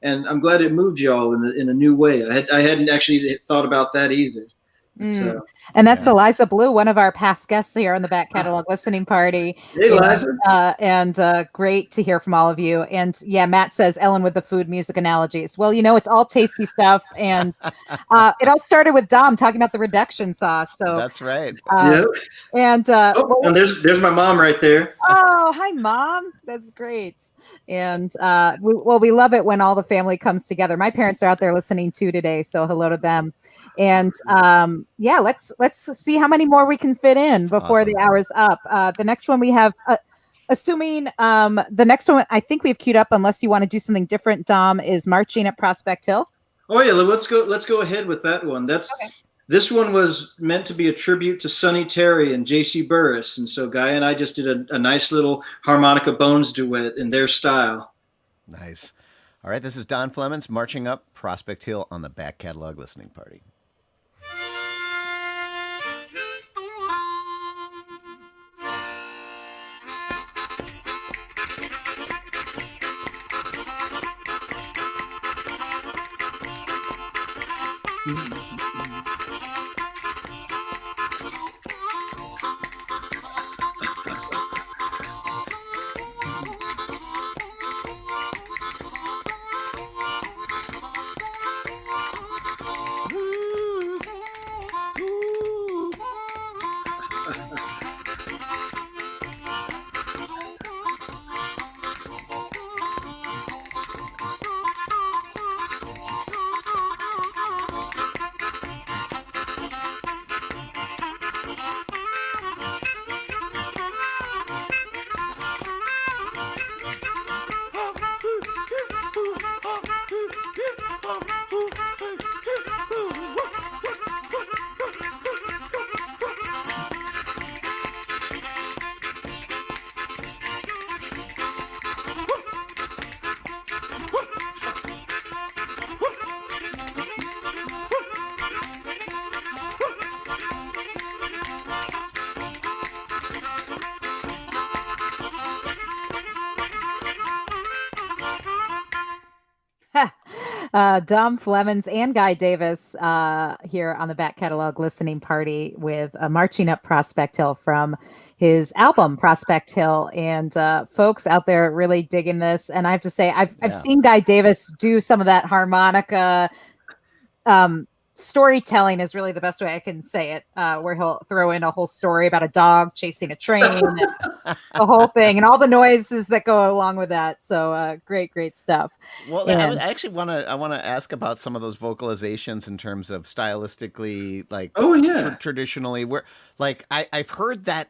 C: I'm glad it moved y'all in a new way. I hadn't actually thought about that either.
A: And that's Eliza Blue, one of our past guests here on the Back Catalog Listening Party.
C: Hey, Eliza.
A: And great to hear from all of you. And yeah, Matt says Ellen with the food music analogies. Well, it's all tasty stuff. And it all started with Dom talking about the reduction sauce. So
B: that's right.
A: And
C: and there's my mom right there.
A: Oh, hi, Mom. That's great. And we love it when all the family comes together. My parents are out there listening too today, so hello to them. And let's see how many more we can fit in before the hour's up. The next one we have, assuming the next one I think we've queued up, unless you want to do something different, Dom, is Marching at Prospect Hill.
C: Oh yeah, let's go ahead with that one. This one was meant to be a tribute to Sonny Terry and J.C. Burris, and so Guy and I just did a nice little harmonica bones duet in their style.
B: Nice. All right, this is Dom Flemons, Marching Up Prospect Hill on the Back Catalog Listening Party.
A: Dom Flemons and Guy Davis here on the Back Catalog Listening Party with Marching Up Prospect Hill from his album Prospect Hill. And folks out there really digging this. And I have to say, I've seen Guy Davis do some of that harmonica storytelling is really the best way I can say it, where he'll throw in a whole story about a dog chasing a train, and the whole thing, and all the noises that go along with that. So great stuff.
B: Well,
A: And
B: I actually want to ask about some of those vocalizations in terms of stylistically, like
C: Oh yeah.
B: traditionally, where like I've heard that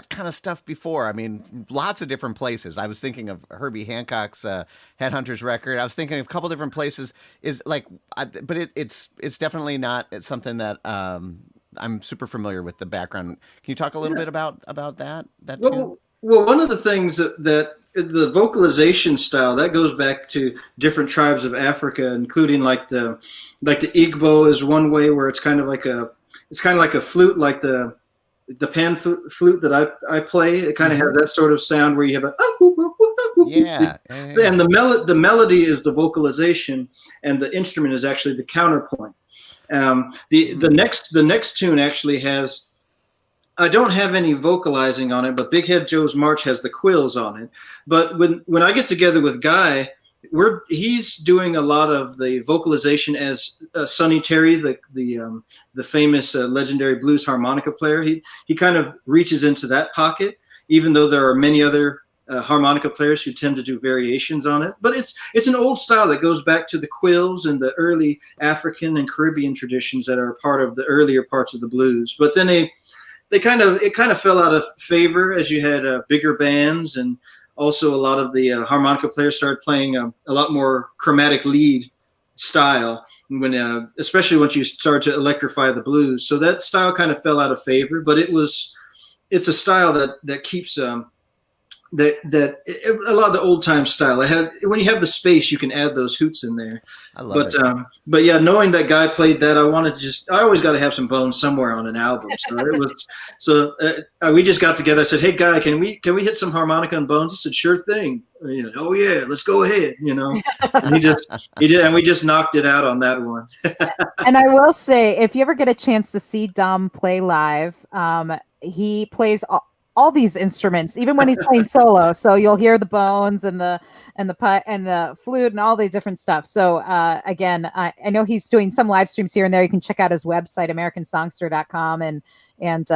B: kind of stuff before. I mean, lots of different places. I was thinking of Herbie Hancock's Headhunters record. I was thinking of a couple different places. Is like, but it's definitely not. It's something that I'm super familiar with the background. Can you talk a little bit about that? That tune?
C: Well, one of the things that the vocalization style that goes back to different tribes of Africa, including like the Igbo is one way where it's kind of like a flute, like the pan flute that I play. It kind of has that sort of sound where you have a
B: Yeah.
C: and the melody is the vocalization, and the instrument is actually the counterpoint. The next tune actually has. I don't have any vocalizing on it, but Big Head Joe's March has the quills on it. But when I get together with Guy, he's doing a lot of the vocalization as Sonny Terry, the famous legendary blues harmonica player. He kind of reaches into that pocket, even though there are many other harmonica players who tend to do variations on it. But it's an old style that goes back to the quills and the early African and Caribbean traditions that are part of the earlier parts of the blues. But then it kind of fell out of favor as you had bigger bands, and also a lot of the harmonica players started playing a lot more chromatic lead style, when especially once you start to electrify the blues. So that style kind of fell out of favor, but it's a style that keeps that a lot of the old time style. When you have the space, you can add those hoots in there.
B: I love it.
C: But yeah, knowing that Guy played that, I always got to have some bones somewhere on an album. We just got together. I said, "Hey Guy, can we hit some harmonica and bones?" He said, "Sure thing." Oh yeah, let's go ahead. And he did, and we just knocked it out on that one.
A: and I will say, if you ever get a chance to see Dom play live, he plays all these instruments, even when he's playing solo. So you'll hear the bones and the putt and the flute and all the different stuff. So again, I know he's doing some live streams here and there. You can check out his website, americansongster.com, and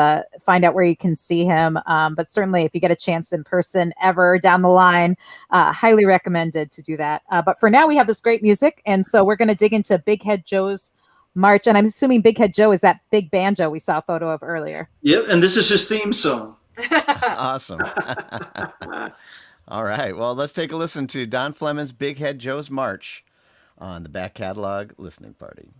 A: find out where you can see him. But certainly, if you get a chance in person ever down the line, highly recommended to do that. But for now, we have this great music, and so we're going to dig into Big Head Joe's March. And I'm assuming Big Head Joe is that big banjo we saw a photo of earlier.
C: Yep, and this is his theme song.
B: Awesome. All right. Well, let's take a listen to Dom Flemons' Big Head Joe's March on the Back Catalog Listening Party.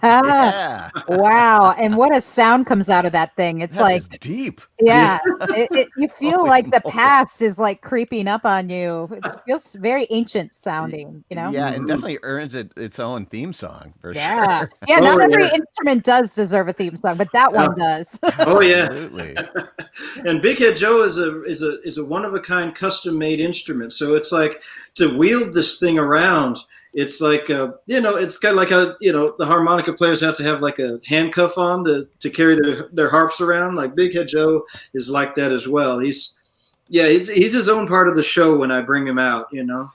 B: Yeah.
A: Wow. And what a sound comes out of that thing. It's
B: That
A: like
B: is deep.
A: Yeah, you feel
B: Holy
A: like the
B: moly.
A: past is like creeping up on you. It feels very ancient sounding,
B: Yeah, and definitely earns its own theme song for
A: Yeah,
B: sure.
A: yeah.
C: Oh,
A: Not every
C: yeah.
A: instrument does deserve a theme song, but that one does.
C: Oh yeah.
B: Absolutely.
C: And Big Head Joe is a one of a kind custom made instrument. So it's like to wield this thing around. It's like it's kind of like the harmonica players have to have like a handcuff on to carry their harps around. Like Big Head Joe is like that as well. He's Yeah, he's his own part of the show when I bring him out, you know.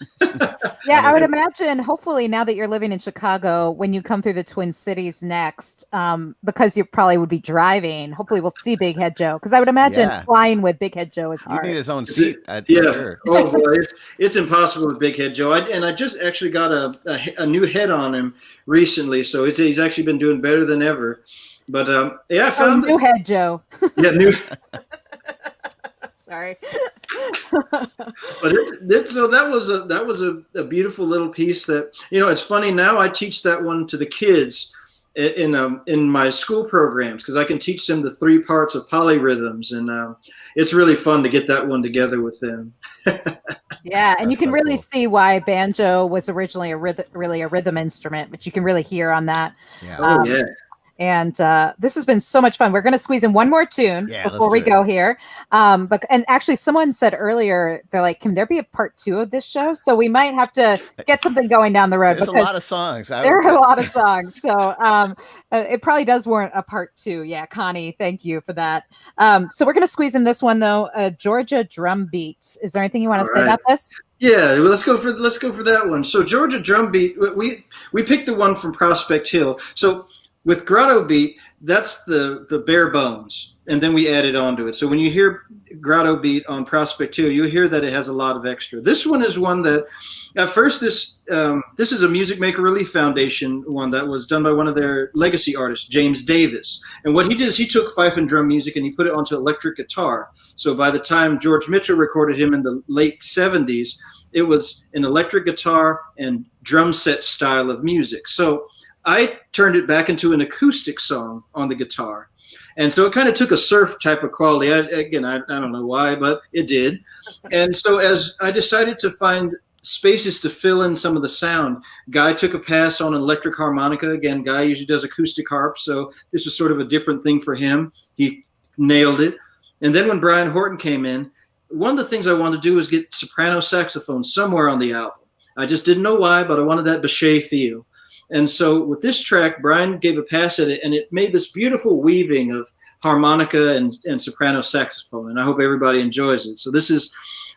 A: Yeah, I would imagine, hopefully, now that you're living in Chicago, when you come through the Twin Cities next, because you probably would be driving, hopefully we'll see Big Head Joe. Because I would imagine flying with Big Head Joe is
B: You
A: hard.
B: need his own seat.
C: Yeah.
B: Sure.
C: Oh boy, it's impossible with Big Head Joe. I just actually got a new head on him recently, so he's actually been doing better than ever. But I found
A: new head Joe.
C: Yeah, new.
A: Sorry.
C: But so that was a beautiful little piece that, you know, it's funny now I teach that one to the kids in my school programs because I can teach them the 3 parts of polyrhythms, and it's really fun to get that one together with them.
A: Yeah, and
B: That's
A: you can
B: so
A: really
B: cool.
A: see why banjo was originally a rhythm instrument, which you can really hear on that.
B: Yeah.
C: Oh yeah.
A: And this has been so much fun. We're going to squeeze in one more tune before we go here. And actually, someone said earlier, they're like, "Can there be a part 2 of this show?" So we might have to get something going down the road.
B: There's a lot of songs.
A: There are a lot of songs, so it probably does warrant a part 2. Yeah, Connie, thank you for that. So we're going to squeeze in this one though. Georgia Drumbeat. Is there anything you want to say about this?
C: Yeah, well, let's go for that one. So Georgia Drumbeat, we picked the one from Prospect Hill. So with Grotto Beat, that's the bare bones, and then we added onto it. So when you hear Grotto Beat on Prospect Hill, you hear that it has a lot of extra. This one is one that, at first, this is a Music Maker Relief Foundation one that was done by one of their legacy artists, James Davis. And what he did is he took fife and drum music and he put it onto electric guitar. So by the time George Mitchell recorded him in the late 70s, it was an electric guitar and drum set style of music. So I turned it back into an acoustic song on the guitar. And so it kind of took a surf type of quality. I don't know why, but it did. And so as I decided to find spaces to fill in some of the sound, Guy took a pass on an electric harmonica. Again, Guy usually does acoustic harp, so this was sort of a different thing for him. He nailed it. And then when Brian Horton came in, one of the things I wanted to do was get soprano saxophone somewhere on the album. I just didn't know why, but I wanted that Bechet feel. And so with this track, Brian gave a pass at it, and it made this beautiful weaving of harmonica and soprano saxophone. And I hope everybody enjoys it. So this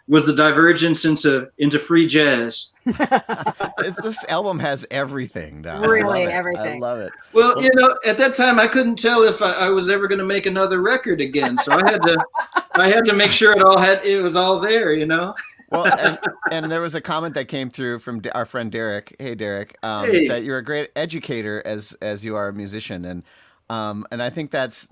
C: was the divergence into free jazz.
B: This album has everything, Dom.
A: Really, everything.
B: I love it.
C: Well, you know, at that time, I couldn't tell if I was ever going to make another record again. So I had to make sure it was all there, you know.
B: Well, and there was a comment that came through from our friend Derek. Hey, Derek, that you're a great educator as you are a musician, and I think that's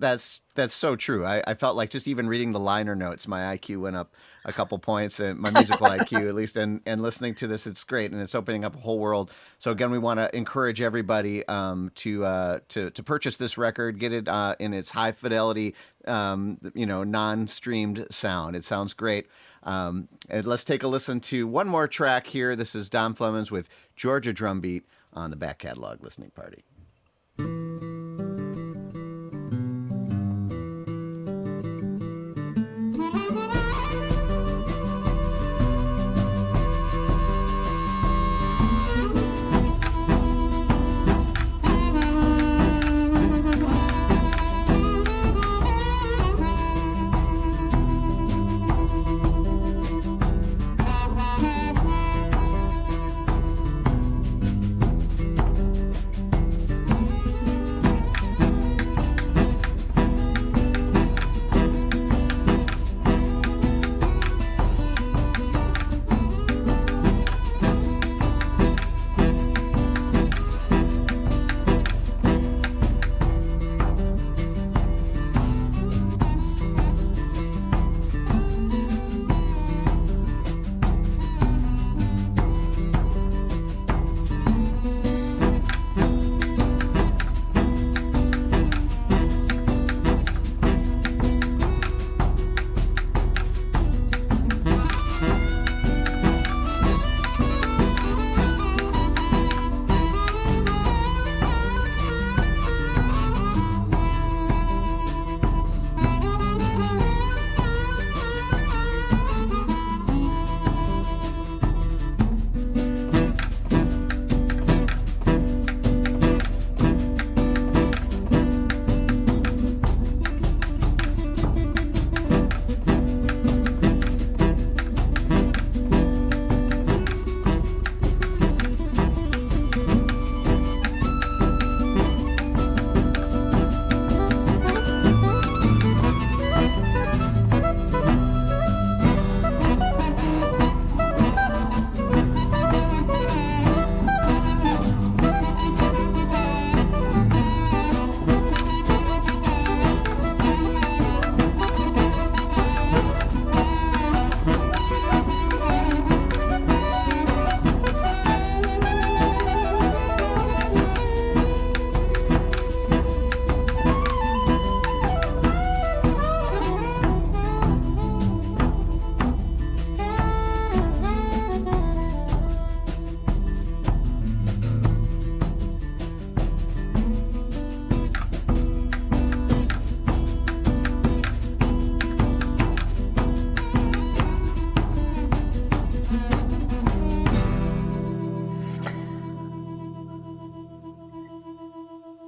B: so true. I felt like just even reading the liner notes, my IQ went up a couple points, and my musical IQ at least. And listening to this, it's great, and it's opening up a whole world. So again, we want to encourage everybody to purchase this record, get it in its high fidelity, non-streamed sound. It sounds great. And let's take a listen to one more track here. This is Dom Flemons with Georgia Drumbeat on the Back Catalog Listening Party.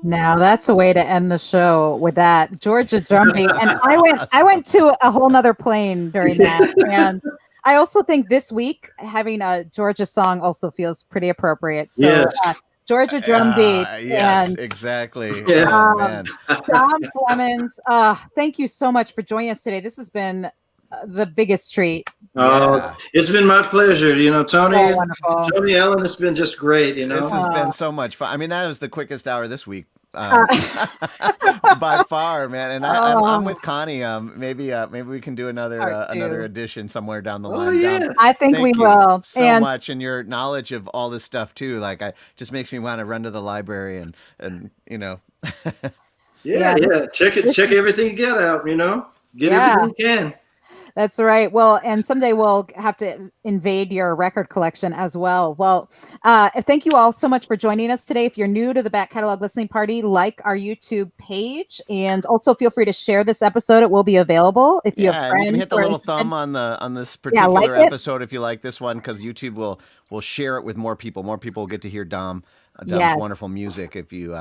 A: Now that's a way to end the show with that Georgia Drumbeat. And I went to a whole nother plane during that. And I also think this week having a Georgia song also feels pretty appropriate. So
C: Yes.
A: Georgia Drumbeat.
B: Yes,
A: and
B: exactly.
C: Yeah.
B: Oh, man.
A: Dom Flemons, thank you so much for joining us today. This has been the biggest treat.
C: Oh,
B: Yeah.
C: it's been my pleasure. You know, Tony,
A: So wonderful.
C: Tony Ellen, it's been just great. You know,
B: This has been so much fun. I mean, that was the quickest hour this week.
A: Uh,
B: By far, man. And I'm
A: Oh.
B: with Connie. Maybe we can do another
A: Part two.
B: edition somewhere down the
C: Oh,
B: line.
C: yeah.
B: Dom,
A: I think we
B: thank you
A: will.
B: so
A: And
B: much, and your knowledge of all this stuff too. Like, just makes me want to run to the library and you know.
C: yeah. Check everything you get out. You know, get
A: Yeah.
C: everything you can.
A: that's right. Well, and someday we'll have to invade your record collection as well. Well, thank you all so much for joining us today. If you're new to the Back Catalog Listening Party, like our YouTube page, and also feel free to share this episode. It will be available if you have
B: And
A: friends.
B: you can hit the
A: who are
B: little
A: interested.
B: thumb on this particular
A: like it.
B: episode if you like this one, because YouTube will share it with more people. More people will get to hear Dom's
A: Yes.
B: wonderful music if you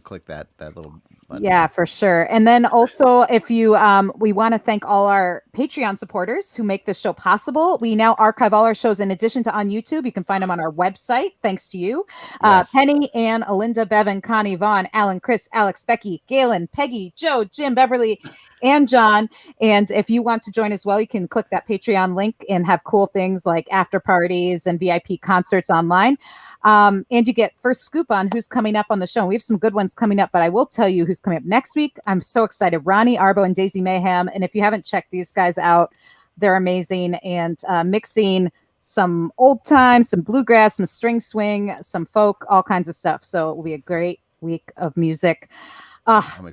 B: click that little button.
A: Yeah, for sure. And then also, if you, we want to thank all our Patreon supporters who make this show possible. We now archive all our shows in addition to on YouTube. You can find them on our website, thanks to you.
B: Yes.
A: Penny, Ann, Alinda, Bevan, Connie, Vaughn, Alan, Chris, Alex, Becky, Galen, Peggy, Joe, Jim, Beverly, and John. And if you want to join as well, you can click that Patreon link and have cool things like after parties and VIP concerts online. And you get first scoop on who's coming up on the show. We have some good ones coming up, but I will tell you who's coming up next week. I'm so excited. Ronnie Arbo and Daisy Mayhem. And if you haven't checked these guys out, they're amazing. And mixing some old time, some bluegrass, some string swing, some folk, all kinds of stuff. So it will be a great week of music.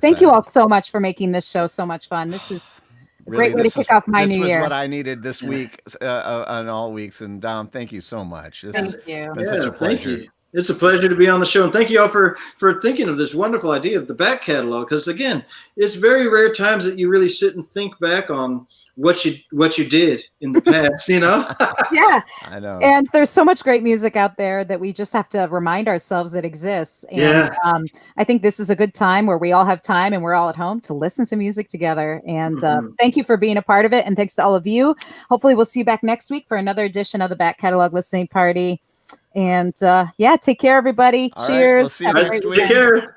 A: Thank you all so much for making this show so much fun. This is a great way to kick off my new
B: This
A: year.
B: was what I needed this week on all weeks. And Dom, thank you so much. This has
A: Thank you.
B: been such a
C: Thank
B: pleasure.
C: you. It's a pleasure to be on the show, and thank you all for thinking of this wonderful idea of the back catalog. Because again, it's very rare times that you really sit and think back on what you did in the past. You know.
A: Yeah.
B: I know.
A: And there's so much great music out there that we just have to remind ourselves that exists. And
C: Yeah.
A: I think this is a good time where we all have time and we're all at home to listen to music together. And thank you for being a part of it. And thanks to all of you. Hopefully we'll see you back next week for another edition of the Back Catalog Listening Party. And take care, everybody.
B: All right,
A: Cheers.
B: we'll see you
A: Have a
B: next
A: great
B: week.
C: Take
A: weekend.
C: care.